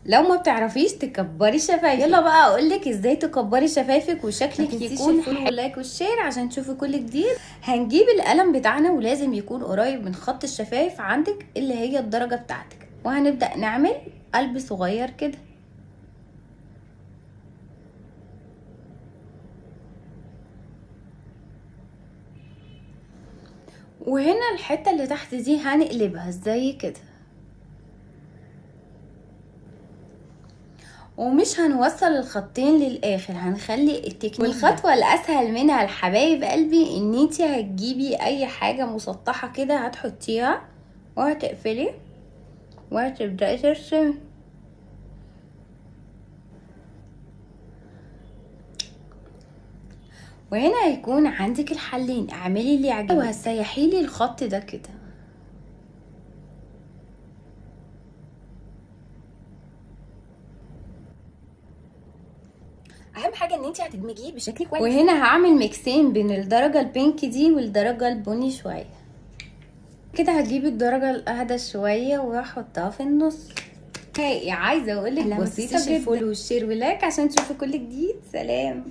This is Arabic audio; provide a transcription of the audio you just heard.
لو ما بتعرفيش تكبري شفايفك، يلا بقى اقولك ازاي تكبري شفايفك وشكلك يكون حلو. لايك والشير عشان تشوفي كل جديد. هنجيب القلم بتاعنا ولازم يكون قريب من خط الشفايف عندك اللي هي الدرجة بتاعتك، وهنبدأ نعمل قلب صغير كده. وهنا الحتة اللي تحت دي هنقلبها زي كده، ومش هنوصل الخطين للاخر، هنخلي التكنيك. والخطوه الاسهل منها الحبايب قلبي ان انتي هتجيبي اي حاجه مسطحه كده هتحطيها وهتقفلي وهتبداي ترسمي. وهنا هيكون عندك الحلين، اعملي اللي يعجبك وهتسيحيلي الخط ده كده. اهم حاجه ان انت هتدمجيه بشكل كويس. وهنا هعمل ميكسين بين الدرجه البينك دي والدرجه البني شويه كده. هجيب الدرجه الاهدى شويه وهحطها في النص. هاي عايزه اقولك بسيطه جدا. الفولو والشير ولايك عشان تشوفوا كل جديد. سلام.